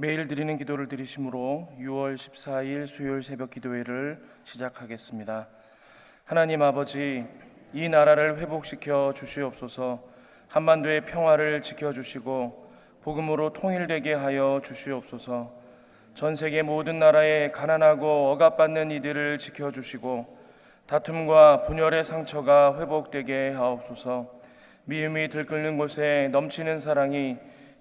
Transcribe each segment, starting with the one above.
매일 드리는 기도를 드리심으로 6월 14일 수요일 새벽 기도회를 시작하겠습니다. 하나님 아버지, 이 나라를 회복시켜 주시옵소서. 한반도의 평화를 지켜주시고 복음으로 통일되게 하여 주시옵소서. 전 세계 모든 나라에 가난하고 억압받는 이들을 지켜주시고 다툼과 분열의 상처가 회복되게 하옵소서. 미움이 들끓는 곳에 넘치는 사랑이,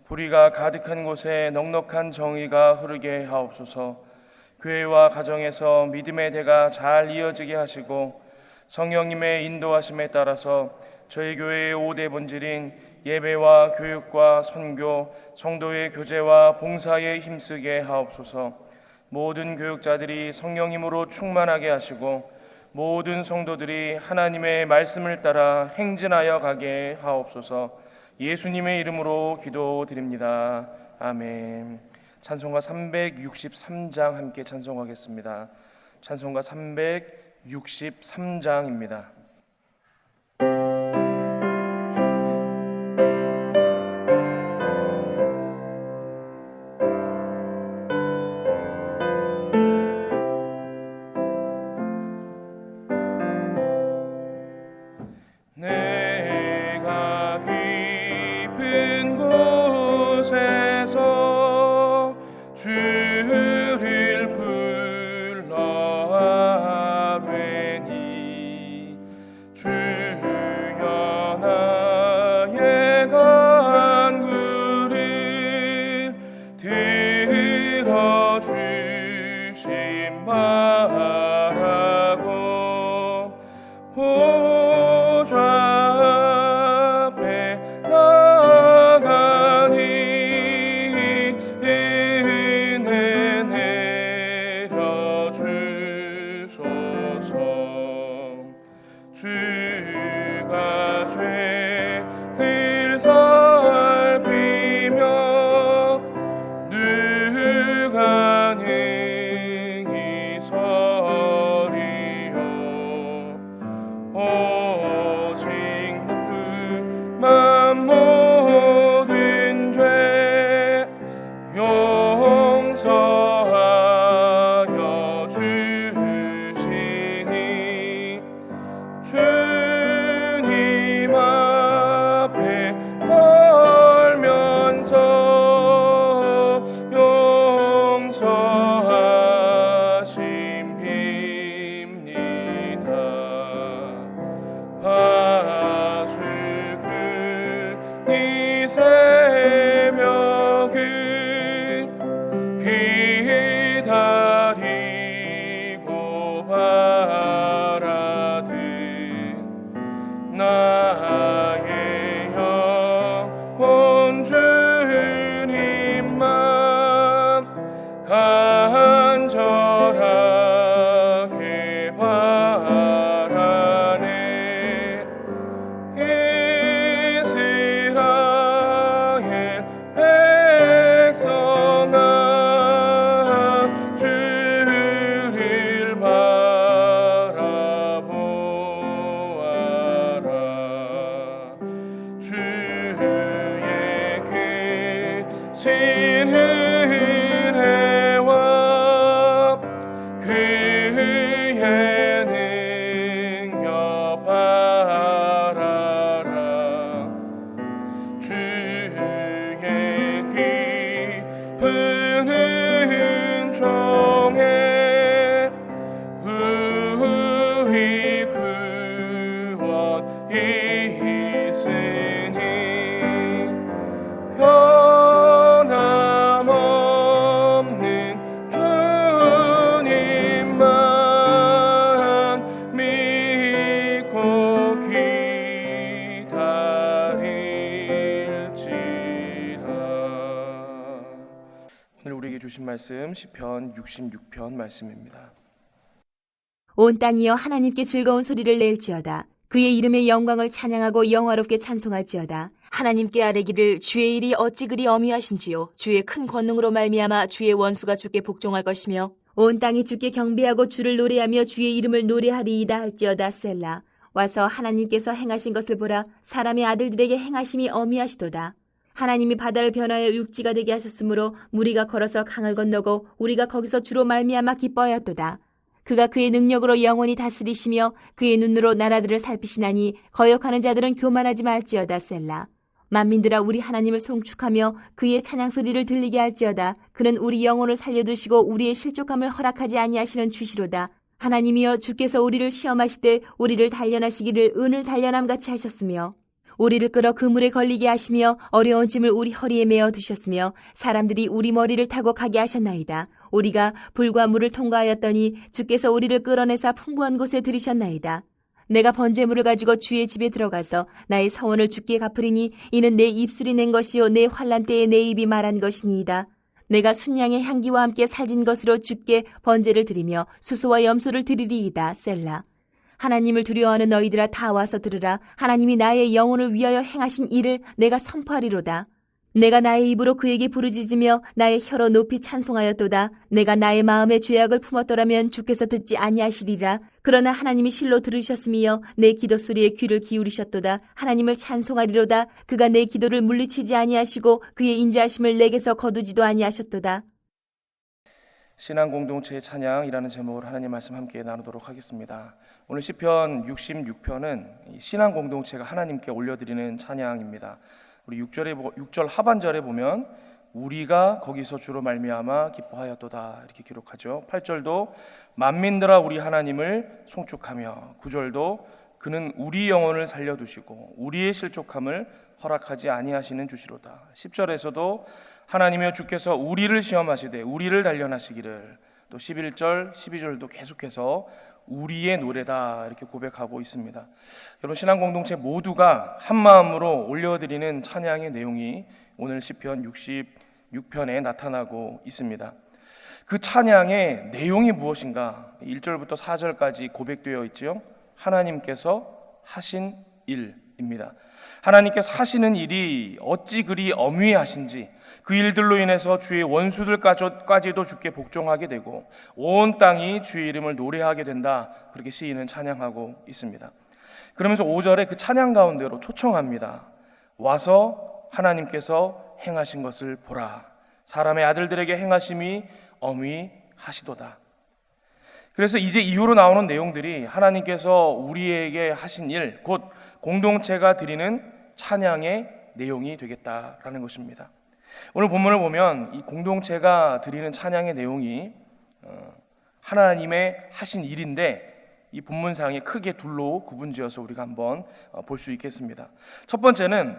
불의가 가득한 곳에 넉넉한 정의가 흐르게 하옵소서. 교회와 가정에서 믿음의 대가 잘 이어지게 하시고 성령님의 인도하심에 따라서 저희 교회의 5대 본질인 예배와 교육과 선교, 성도의 교제와 봉사에 힘쓰게 하옵소서. 모든 교육자들이 성령님으로 충만하게 하시고 모든 성도들이 하나님의 말씀을 따라 행진하여 가게 하옵소서. 예수님의 이름으로 기도드립니다. 아멘. 찬송가 363장 함께 찬송하겠습니다. 찬송가 363장입니다. 주를 불러아뢰니 주여 나의 간구를 들어주심 바라고 보좌 앞에 나가니 주가 죄를 살피며 누가 능히 서리요. 오직 그만 모든 죄 용서하여 주시니 주님 앞에 떨면서 용서하심 빕니다. 파수꾼 이 새벽은 기다리고 나의 영혼 주님만 간절하게 바라네. 이스라엘 백성아, 주를 바라보아라. 주의 크신 은혜와 그의 능력 바라라. 주의 깊은 은총에 우리 구원이 있으니 변함없는 주님만 믿고 기다릴지라. 오늘 우리에게 주신 말씀 시편 66편 말씀입니다. 온 땅이여 하나님께 즐거운 소리를 낼지어다. 그의 이름의 영광을 찬양하고 영화롭게 찬송할지어다. 하나님께 아뢰기를 주의 일이 어찌 그리 어미하신지요. 주의 큰 권능으로 말미암아 주의 원수가 주께 복종할 것이며 온 땅이 주께 경배하고 주를 노래하며 주의 이름을 노래하리이다 할지어다. 셀라. 와서 하나님께서 행하신 것을 보라. 사람의 아들들에게 행하심이 어미하시도다. 하나님이 바다를 변하여 육지가 되게 하셨으므로 무리가 걸어서 강을 건너고 우리가 거기서 주로 말미암아 기뻐하였도다. 그가 그의 능력으로 영원히 다스리시며 그의 눈으로 나라들을 살피시나니 거역하는 자들은 교만하지 말지어다. 셀라. 만민들아 우리 하나님을 송축하며 그의 찬양 소리를 들리게 할지어다. 그는 우리 영혼을 살려두시고 우리의 실족함을 허락하지 아니하시는 주시로다. 하나님이여 주께서 우리를 시험하시되 우리를 단련하시기를 은을 단련함같이 하셨으며 우리를 끌어 그물에 걸리게 하시며 어려운 짐을 우리 허리에 메어 두셨으며 사람들이 우리 머리를 타고 가게 하셨나이다. 우리가 불과 물을 통과하였더니 주께서 우리를 끌어내사 풍부한 곳에 들이셨나이다. 내가 번제물을 가지고 주의 집에 들어가서 나의 서원을 주께 갚으리니 이는 내 입술이 낸 것이요 내 환난 때에 내 입이 말한 것이니이다. 내가 순양의 향기와 함께 살진 것으로 주께 번제를 드리며 수소와 염소를 드리리이다. 셀라. 하나님을 두려워하는 너희들아 다 와서 들으라. 하나님이 나의 영혼을 위하여 행하신 일을 내가 선포하리로다. 내가 나의 입으로 그에게 부르짖으며 나의 혀로 높이 찬송하였도다. 내가 나의 마음에 죄악을 품었더라면 주께서 듣지 아니하시리라. 그러나 하나님이 실로 들으셨으며 내 기도 소리에 귀를 기울이셨도다. 하나님을 찬송하리로다. 그가 내 기도를 물리치지 아니하시고 그의 인자하심을 내게서 거두지도 아니하셨도다. 신앙 공동체의 찬양이라는 제목으로 하나님 말씀 함께 나누도록 하겠습니다. 오늘 시편 66편은 신앙 공동체가 하나님께 올려드리는 찬양입니다. 우리 6절 하반절에 보면 우리가 거기서 주로 말미암아 기뻐하였도다 이렇게 기록하죠. 8절도 만민들아 우리 하나님을 송축하며, 9절도 그는 우리 영혼을 살려두시고 우리의 실족함을 허락하지 아니하시는 주시로다. 10절에서도 하나님이여 주께서 우리를 시험하시되 우리를 단련하시기를, 또 11절 12절도 계속해서 우리의 노래다 이렇게 고백하고 있습니다. 여러분, 신앙 공동체 모두가 한 마음으로 올려드리는 찬양의 내용이 오늘 시편 66편에 나타나고 있습니다. 그 찬양의 내용이 무엇인가? 1절부터 4절까지 고백되어 있지요. 하나님께서 하신 일입니다. 하나님께서 하시는 일이 어찌 그리 엄위하신지, 그 일들로 인해서 주의 원수들까지도 주께 복종하게 되고 온 땅이 주의 이름을 노래하게 된다, 그렇게 시인은 찬양하고 있습니다. 그러면서 5절에 그 찬양 가운데로 초청합니다. 와서 하나님께서 행하신 것을 보라. 사람의 아들들에게 행하심이 엄위하시도다. 그래서 이제 이후로 나오는 내용들이 하나님께서 우리에게 하신 일, 곧 공동체가 드리는 찬양의 내용이 되겠다라는 것입니다. 오늘 본문을 보면 이 공동체가 드리는 찬양의 내용이 하나님의 하신 일인데, 이 본문상에 크게 둘로 구분지어서 우리가 한번 볼 수 있겠습니다. 첫 번째는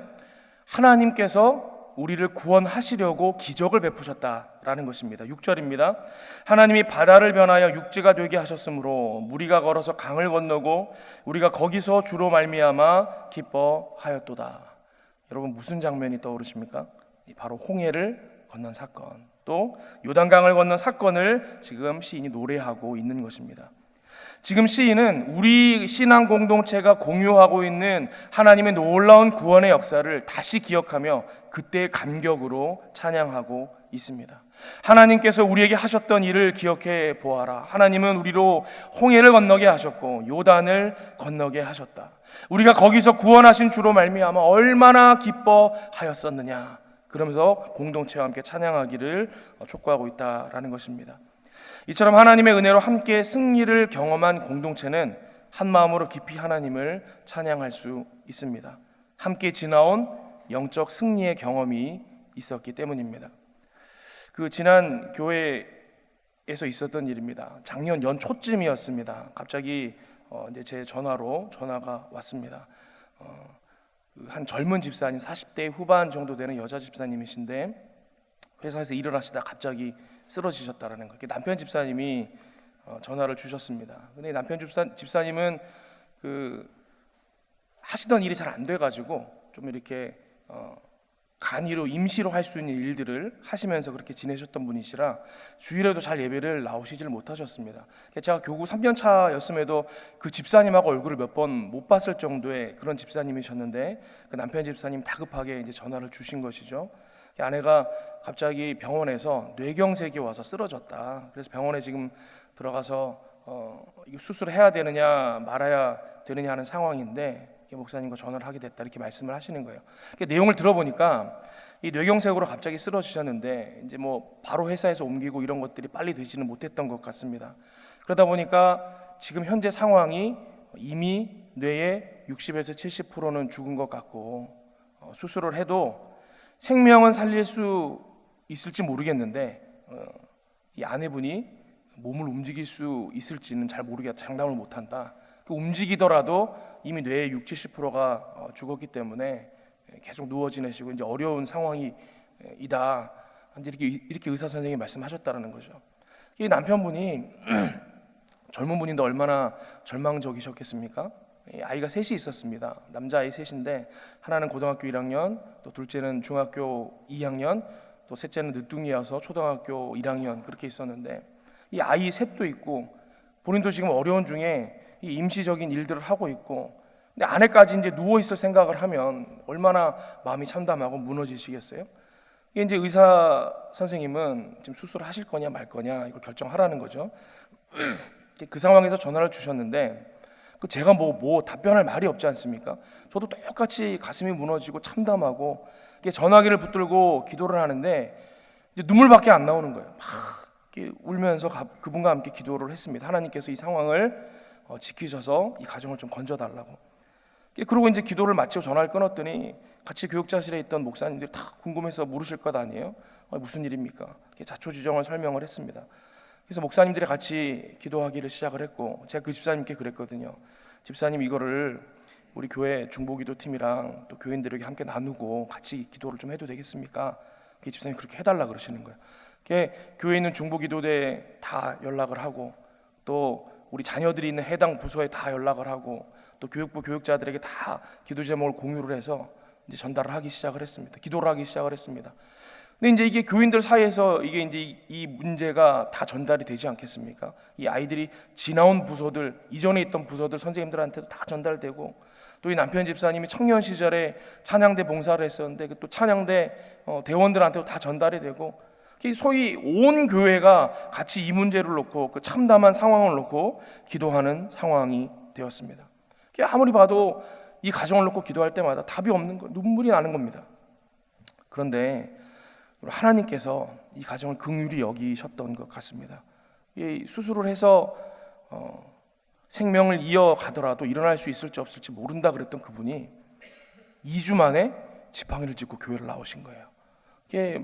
하나님께서 우리를 구원하시려고 기적을 베푸셨다라는 것입니다. 6절입니다. 하나님이 바다를 변하여 육지가 되게 하셨으므로 무리가 걸어서 강을 건너고 우리가 거기서 주로 말미암아 기뻐하였도다. 여러분, 무슨 장면이 떠오르십니까? 바로 홍해를 건넌 사건, 또 요단강을 건넌 사건을 지금 시인이 노래하고 있는 것입니다. 지금 시인은 우리 신앙 공동체가 공유하고 있는 하나님의 놀라운 구원의 역사를 다시 기억하며 그때의 감격으로 찬양하고 있습니다. 하나님께서 우리에게 하셨던 일을 기억해 보아라. 하나님은 우리로 홍해를 건너게 하셨고 요단을 건너게 하셨다. 우리가 거기서 구원하신 주로 말미암아 얼마나 기뻐하였었느냐. 그러면서 공동체와 함께 찬양하기를 촉구하고 있다라는 것입니다. 이처럼 하나님의 은혜로 함께 승리를 경험한 공동체는 한 마음으로 깊이 하나님을 찬양할 수 있습니다. 함께 지나온 영적 승리의 경험이 있었기 때문입니다. 그 지난 교회에서 있었던 일입니다. 작년 연초쯤이었습니다. 갑자기 이제 제 전화로 전화가 왔습니다. 한 젊은 집사님, 40대 후반 정도 되는 여자 집사님이신데 회사에서 일을 하시다 갑자기 쓰러지셨다라는 거. 남편 집사님이 전화를 주셨습니다. 근데 남편 집사님은 하시던 일이 잘 안 돼가지고 좀 이렇게 간이로 임시로 할 수 있는 일들을 하시면서 그렇게 지내셨던 분이시라 주일에도 잘 예배를 나오시질 못하셨습니다. 제가 교구 3년 차였음에도 그 집사님하고 얼굴을 몇 번 못 봤을 정도의 그런 집사님이셨는데, 그 남편 집사님 다급하게 이제 전화를 주신 것이죠. 아내가 갑자기 병원에서 뇌경색이 와서 쓰러졌다. 그래서 병원에 지금 들어가서 이거 수술을 해야 되느냐 말아야 되느냐 하는 상황인데 목사님과 전화를 하게 됐다, 이렇게 말씀을 하시는 거예요. 내용을 들어보니까 이 뇌경색으로 갑자기 쓰러지셨는데 이제 뭐 바로 회사에서 옮기고 이런 것들이 빨리 되지는 못했던 것 같습니다. 그러다 보니까 지금 현재 상황이 이미 뇌의 60에서 70%는 죽은 것 같고 수술을 해도 생명은 살릴 수 있을지 모르겠는데 이 아내분이 몸을 움직일 수 있을지는 잘 모르겠다, 장담을 못한다. 움직이더라도 이미 뇌의 60, 70%가 죽었기 때문에 계속 누워 지내시고 이제 어려운 상황이다. 이제 이렇게 의사 선생님이 말씀하셨다는 거죠. 이 남편분이 젊은 분인데 얼마나 절망적이셨겠습니까? 아이가 셋이 있었습니다. 남자아이 셋인데 하나는 고등학교 1학년, 또 둘째는 중학교 2학년, 또 셋째는 늦둥이여서 초등학교 1학년 그렇게 있었는데 이 아이 셋도 있고 본인도 지금 어려운 중에 이 임시적인 일들을 하고 있고 근데 아내까지 이제 누워 있을 생각을 하면 얼마나 마음이 참담하고 무너지시겠어요? 이게 이제 의사 선생님은 지금 수술을 하실 거냐 말 거냐 이걸 결정하라는 거죠. 그 상황에서 전화를 주셨는데 제가 뭐 답변할 말이 없지 않습니까? 저도 똑같이 가슴이 무너지고 참담하고 전화기를 붙들고 기도를 하는데 이제 눈물밖에 안 나오는 거예요. 막 이렇게 울면서 그분과 함께 기도를 했습니다. 하나님께서 이 상황을 지키셔서 이 가정을 좀 건져달라고. 그러고 이제 기도를 마치고 전화를 끊었더니 같이 교육자실에 있던 목사님들이 다 궁금해서 물으실 것 아니에요? 무슨 일입니까? 자초지종을 설명을 했습니다. 그래서 목사님들이 같이 기도하기를 시작을 했고 제가 그 집사님께 그랬거든요. 집사님 이거를 우리 교회 중보기도팀이랑 또 교인들에게 함께 나누고 같이 기도를 좀 해도 되겠습니까? 집사님이 그렇게 해달라 그러시는 거예요. 교회에 있는 중보기도대에 다 연락을 하고 또 우리 자녀들이 있는 해당 부서에 다 연락을 하고 또 교육부 교육자들에게 다 기도 제목을 공유를 해서 이제 전달을 하기 시작을 했습니다. 기도를 하기 시작을 했습니다. 근데 이제 이게 교인들 사이에서 이게 이제 이 문제가 다 전달이 되지 않겠습니까? 이 아이들이 지나온 부서들, 이전에 있던 부서들 선생님들한테도 다 전달되고 또 이 남편 집사님이 청년 시절에 찬양대 봉사를 했었는데 또 찬양대 대원들한테도 다 전달이 되고 소위 온 교회가 같이 이 문제를 놓고 그 참담한 상황을 놓고 기도하는 상황이 되었습니다. 아무리 봐도 이 가정을 놓고 기도할 때마다 답이 없는 거예요. 눈물이 나는 겁니다. 그런데 하나님께서 이 가정을 긍휼히 여기셨던 것 같습니다. 이 수술을 해서 생명을 이어가더라도 일어날 수 있을지 없을지 모른다 그랬던 그분이 2주 만에 지팡이를 짚고 교회를 나오신 거예요.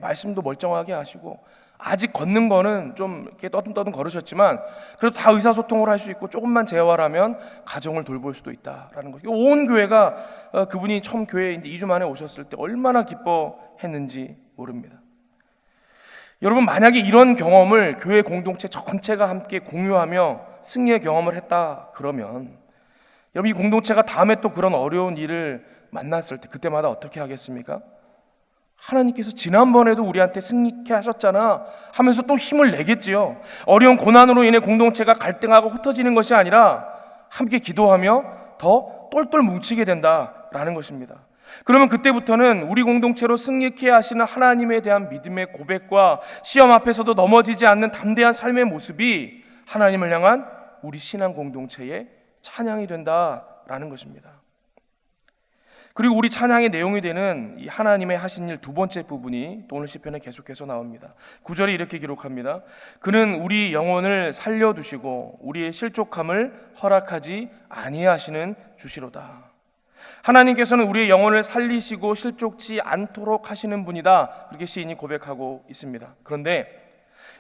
말씀도 멀쩡하게 하시고 아직 걷는 거는 좀 이렇게 떠듬떠듬 걸으셨지만 그래도 다 의사소통을 할 수 있고 조금만 재활하면 가정을 돌볼 수도 있다라는 거죠. 온 교회가 그분이 처음 교회에 이제 2주 만에 오셨을 때 얼마나 기뻐했는지 모릅니다. 여러분 만약에 이런 경험을 교회 공동체 전체가 함께 공유하며 승리의 경험을 했다 그러면 여러분 이 공동체가 다음에 또 그런 어려운 일을 만났을 때 그때마다 어떻게 하겠습니까? 하나님께서 지난번에도 우리한테 승리케 하셨잖아 하면서 또 힘을 내겠지요. 어려운 고난으로 인해 공동체가 갈등하고 흩어지는 것이 아니라 함께 기도하며 더 똘똘 뭉치게 된다라는 것입니다. 그러면 그때부터는 우리 공동체로 승리케 하시는 하나님에 대한 믿음의 고백과 시험 앞에서도 넘어지지 않는 담대한 삶의 모습이 하나님을 향한 우리 신앙 공동체의 찬양이 된다라는 것입니다. 그리고 우리 찬양의 내용이 되는 이 하나님의 하신 일 두 번째 부분이 또 오늘 시편에 계속해서 나옵니다. 9절에 이렇게 기록합니다. 그는 우리 영혼을 살려두시고 우리의 실족함을 허락하지 아니하시는 주시로다. 하나님께서는 우리의 영혼을 살리시고 실족치 않도록 하시는 분이다. 그렇게 시인이 고백하고 있습니다. 그런데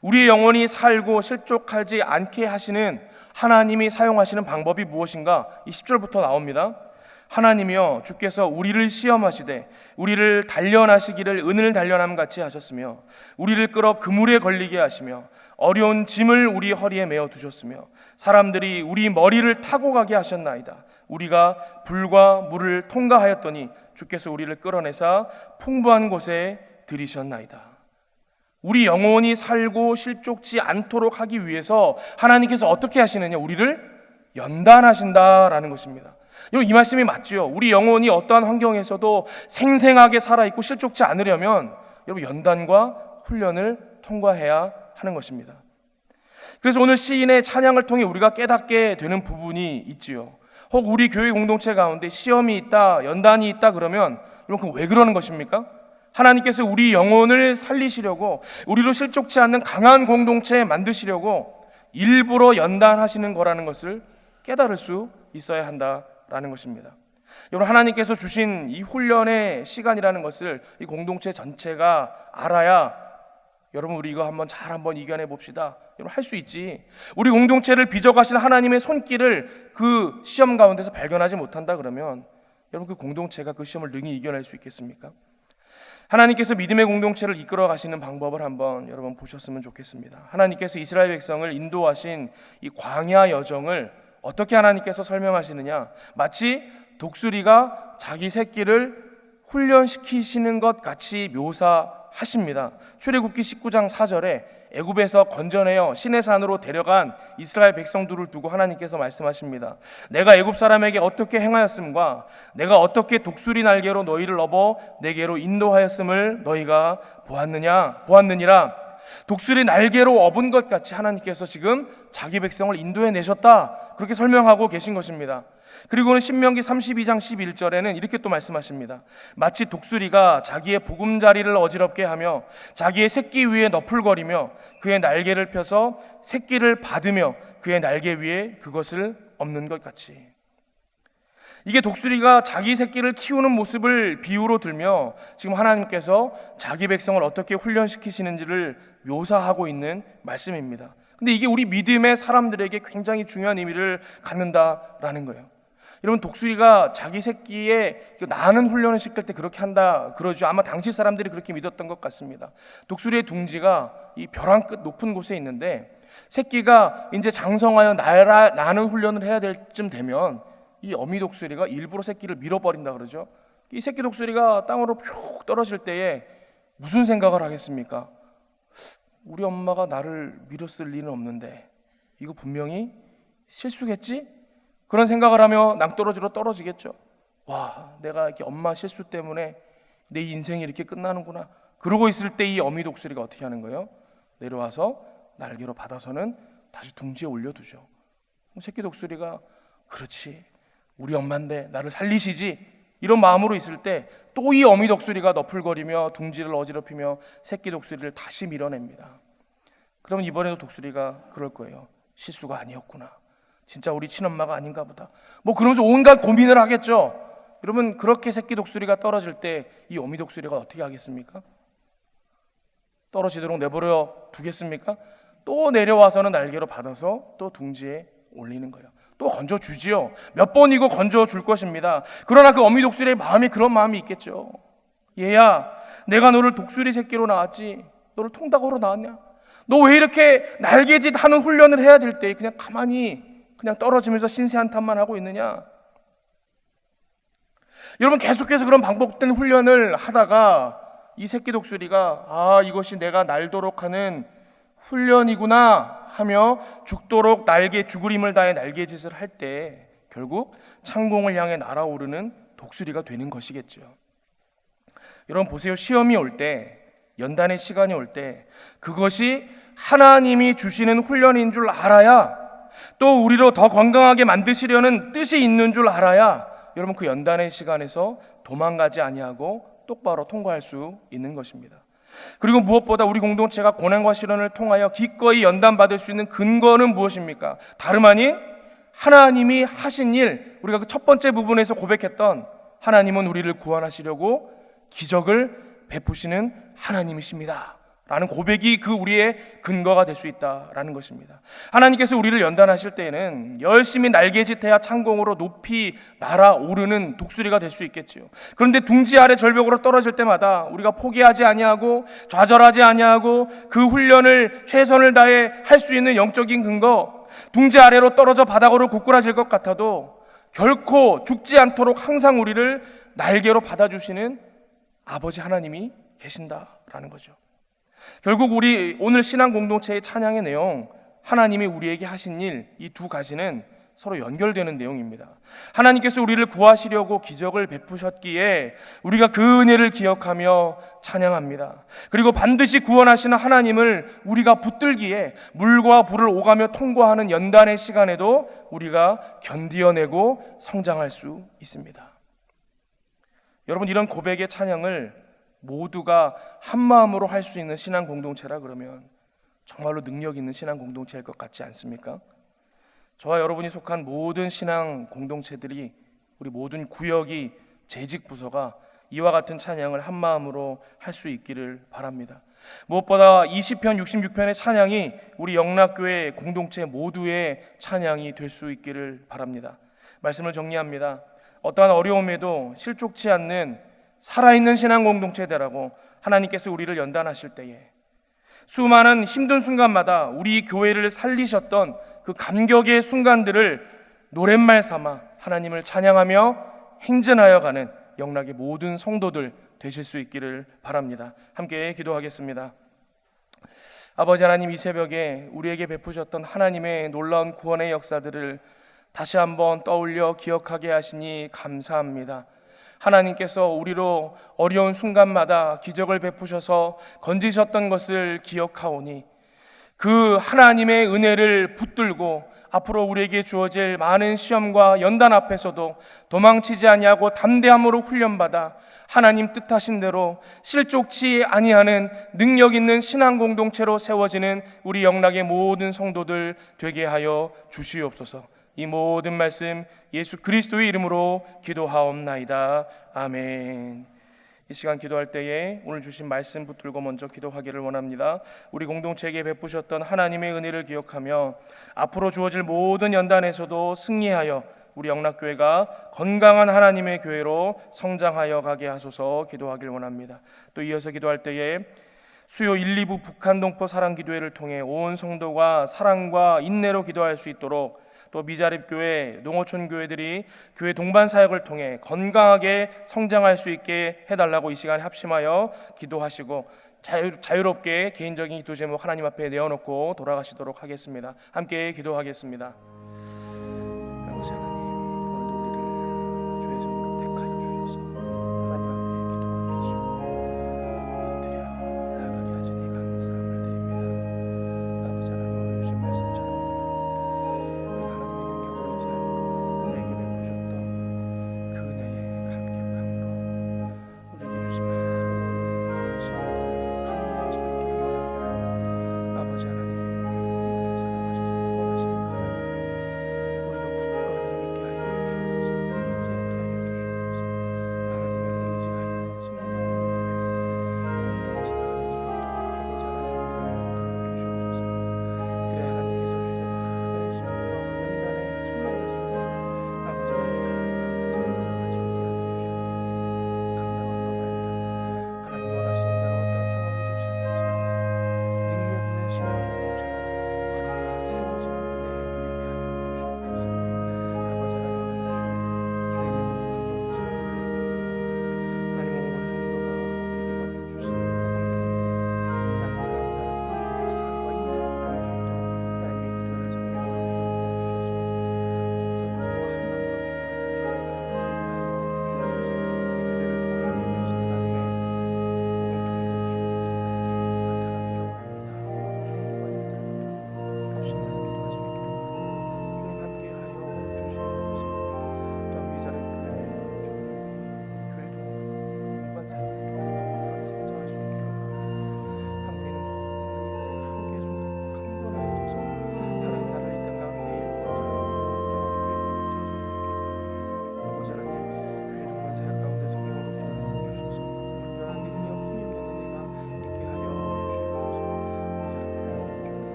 우리의 영혼이 살고 실족하지 않게 하시는 하나님이 사용하시는 방법이 무엇인가? 이 10절부터 나옵니다. 하나님이여 주께서 우리를 시험하시되 우리를 단련하시기를 은을 단련함 같이 하셨으며 우리를 끌어 그물에 걸리게 하시며 어려운 짐을 우리 허리에 메어 두셨으며 사람들이 우리 머리를 타고 가게 하셨나이다. 우리가 불과 물을 통과하였더니 주께서 우리를 끌어내사 풍부한 곳에 들이셨나이다. 우리 영혼이 살고 실족치 않도록 하기 위해서 하나님께서 어떻게 하시느냐? 우리를 연단하신다라는 것입니다. 여러분 이 말씀이 맞죠? 우리 영혼이 어떠한 환경에서도 생생하게 살아있고 실족치 않으려면 여러분 연단과 훈련을 통과해야 하는 것입니다. 그래서 오늘 시인의 찬양을 통해 우리가 깨닫게 되는 부분이 있지요. 혹 우리 교회 공동체 가운데 시험이 있다, 연단이 있다 그러면 여러분 그건 왜 그러는 것입니까? 하나님께서 우리 영혼을 살리시려고, 우리로 실족치 않는 강한 공동체 만드시려고 일부러 연단하시는 거라는 것을 깨달을 수 있어야 한다라는 것입니다. 여러분, 하나님께서 주신 이 훈련의 시간이라는 것을 이 공동체 전체가 알아야, 여러분 우리 이거 한번 이겨내 봅시다. 여러분 할 수 있지. 우리 공동체를 빚어가신 하나님의 손길을 그 시험 가운데서 발견하지 못한다 그러면 여러분 그 공동체가 그 시험을 능히 이겨낼 수 있겠습니까? 하나님께서 믿음의 공동체를 이끌어 가시는 방법을 한번 여러분 보셨으면 좋겠습니다. 하나님께서 이스라엘 백성을 인도하신 이 광야 여정을 어떻게 하나님께서 설명하시느냐, 마치 독수리가 자기 새끼를 훈련시키시는 것 같이 묘사하십니다. 출애굽기 19장 4절에 애굽에서 건져내어 시내산으로 데려간 이스라엘 백성들을 두고 하나님께서 말씀하십니다. 내가 애굽 사람에게 어떻게 행하였음과 내가 어떻게 독수리 날개로 너희를 업어 내게로 인도하였음을 너희가 보았느니라. 독수리 날개로 업은 것 같이 하나님께서 지금 자기 백성을 인도해 내셨다, 그렇게 설명하고 계신 것입니다. 그리고는 신명기 32장 11절에는 이렇게 또 말씀하십니다. 마치 독수리가 자기의 보금자리를 어지럽게 하며 자기의 새끼 위에 너풀거리며 그의 날개를 펴서 새끼를 받으며 그의 날개 위에 그것을 엎는 것 같이. 이게 독수리가 자기 새끼를 키우는 모습을 비유로 들며 지금 하나님께서 자기 백성을 어떻게 훈련시키시는지를 묘사하고 있는 말씀입니다. 근데 이게 우리 믿음의 사람들에게 굉장히 중요한 의미를 갖는다라는 거예요. 여러분, 독수리가 자기 새끼의 나는 훈련을 시킬 때 그렇게 한다 그러죠. 아마 당시 사람들이 그렇게 믿었던 것 같습니다. 독수리의 둥지가 이 벼랑 끝 높은 곳에 있는데 새끼가 이제 장성하여 나는 훈련을 해야 될 쯤 되면 이 어미 독수리가 일부러 새끼를 밀어버린다 그러죠. 이 새끼 독수리가 땅으로 푹 떨어질 때에 무슨 생각을 하겠습니까? 우리 엄마가 나를 밀었을 리는 없는데 이거 분명히 실수겠지? 그런 생각을 하며 낭떠러지로 떨어지겠죠. 와, 내가 이렇게 엄마 실수 때문에 내 인생이 이렇게 끝나는구나. 그러고 있을 때 이 어미 독수리가 어떻게 하는 거예요? 내려와서 날개로 받아서는 다시 둥지에 올려두죠. 새끼 독수리가 그렇지, 우리 엄마인데 나를 살리시지, 이런 마음으로 있을 때 또 이 어미 독수리가 너풀거리며 둥지를 어지럽히며 새끼 독수리를 다시 밀어냅니다. 그러면 이번에도 독수리가 그럴 거예요. 실수가 아니었구나, 진짜 우리 친엄마가 아닌가 보다, 뭐 그러면서 온갖 고민을 하겠죠. 여러분, 그렇게 새끼 독수리가 떨어질 때 이 어미 독수리가 어떻게 하겠습니까? 떨어지도록 내버려 두겠습니까? 또 내려와서는 날개로 받아서 또 둥지에 올리는 거예요. 또 건져주지요. 몇 번이고 건져줄 것입니다. 그러나 그 어미 독수리의 마음이 그런 마음이 있겠죠. 얘야, 내가 너를 독수리 새끼로 낳았지 너를 통닭으로 낳았냐? 너 왜 이렇게 날개짓 하는 훈련을 해야 될 때 그냥 가만히 그냥 떨어지면서 신세 한탄만 하고 있느냐? 여러분, 계속해서 그런 반복된 훈련을 하다가 이 새끼 독수리가 이것이 내가 날도록 하는 훈련이구나 하며 죽도록 죽으림을 다해 날개짓을 할 때 결국 창공을 향해 날아오르는 독수리가 되는 것이겠죠. 여러분 보세요. 시험이 올 때, 연단의 시간이 올 때 그것이 하나님이 주시는 훈련인 줄 알아야, 또 우리로 더 건강하게 만드시려는 뜻이 있는 줄 알아야 여러분 그 연단의 시간에서 도망가지 아니하고 똑바로 통과할 수 있는 것입니다. 그리고 무엇보다 우리 공동체가 고난과 시련을 통하여 기꺼이 연단받을 수 있는 근거는 무엇입니까? 다름 아닌 하나님이 하신 일, 우리가 그 첫 번째 부분에서 고백했던 하나님은 우리를 구원하시려고 기적을 베푸시는 하나님이십니다 라는 고백이 그 우리의 근거가 될 수 있다라는 것입니다. 하나님께서 우리를 연단하실 때에는 열심히 날개짓해야 창공으로 높이 날아오르는 독수리가 될 수 있겠지요. 그런데 둥지 아래 절벽으로 떨어질 때마다 우리가 포기하지 아니하고 좌절하지 아니하고 그 훈련을 최선을 다해 할 수 있는 영적인 근거, 둥지 아래로 떨어져 바닥으로 고꾸라질 것 같아도 결코 죽지 않도록 항상 우리를 날개로 받아주시는 아버지 하나님이 계신다라는 거죠. 결국 우리 오늘 신앙 공동체의 찬양의 내용, 하나님이 우리에게 하신 일, 이 두 가지는 서로 연결되는 내용입니다. 하나님께서 우리를 구하시려고 기적을 베푸셨기에 우리가 그 은혜를 기억하며 찬양합니다. 그리고 반드시 구원하시는 하나님을 우리가 붙들기에 물과 불을 오가며 통과하는 연단의 시간에도 우리가 견디어내고 성장할 수 있습니다. 여러분, 이런 고백의 찬양을 모두가 한 마음으로 할 수 있는 신앙 공동체라 그러면 정말로 능력 있는 신앙 공동체일 것 같지 않습니까? 저와 여러분이 속한 모든 신앙 공동체들이, 우리 모든 구역이, 재직 부서가 이와 같은 찬양을 한 마음으로 할 수 있기를 바랍니다. 무엇보다 20편 66편의 찬양이 우리 영락교회 공동체 모두의 찬양이 될 수 있기를 바랍니다. 말씀을 정리합니다. 어떠한 어려움에도 실족치 않는 살아있는 신앙 공동체되라고 하나님께서 우리를 연단하실 때에 수많은 힘든 순간마다 우리 교회를 살리셨던 그 감격의 순간들을 노랫말 삼아 하나님을 찬양하며 행진하여 가는 영락의 모든 성도들 되실 수 있기를 바랍니다. 함께 기도하겠습니다. 아버지 하나님, 이 새벽에 우리에게 베푸셨던 하나님의 놀라운 구원의 역사들을 다시 한번 떠올려 기억하게 하시니 감사합니다. 하나님께서 우리로 어려운 순간마다 기적을 베푸셔서 건지셨던 것을 기억하오니 그 하나님의 은혜를 붙들고 앞으로 우리에게 주어질 많은 시험과 연단 앞에서도 도망치지 아니하고 담대함으로 훈련받아 하나님 뜻하신 대로 실족치 아니하는 능력 있는 신앙 공동체로 세워지는 우리 영락의 모든 성도들 되게 하여 주시옵소서. 이 모든 말씀 예수 그리스도의 이름으로 기도하옵나이다. 아멘. 이 시간 기도할 때에 오늘 주신 말씀 붙들고 먼저 기도하기를 원합니다. 우리 공동체에게 베푸셨던 하나님의 은혜를 기억하며 앞으로 주어질 모든 연단에서도 승리하여 우리 영락교회가 건강한 하나님의 교회로 성장하여 가게 하소서 기도하길 원합니다. 또 이어서 기도할 때에 수요 1, 2부 북한동포 사랑기도회를 통해 온 성도가 사랑과 인내로 기도할 수 있도록, 또 미자립교회, 농어촌 교회들이 교회 동반 사역을 통해 건강하게 성장할 수 있게 해달라고 이 시간에 합심하여 기도하시고 자유롭게 개인적인 기도 제목 하나님 앞에 내어놓고 돌아가시도록 하겠습니다. 함께 기도하겠습니다.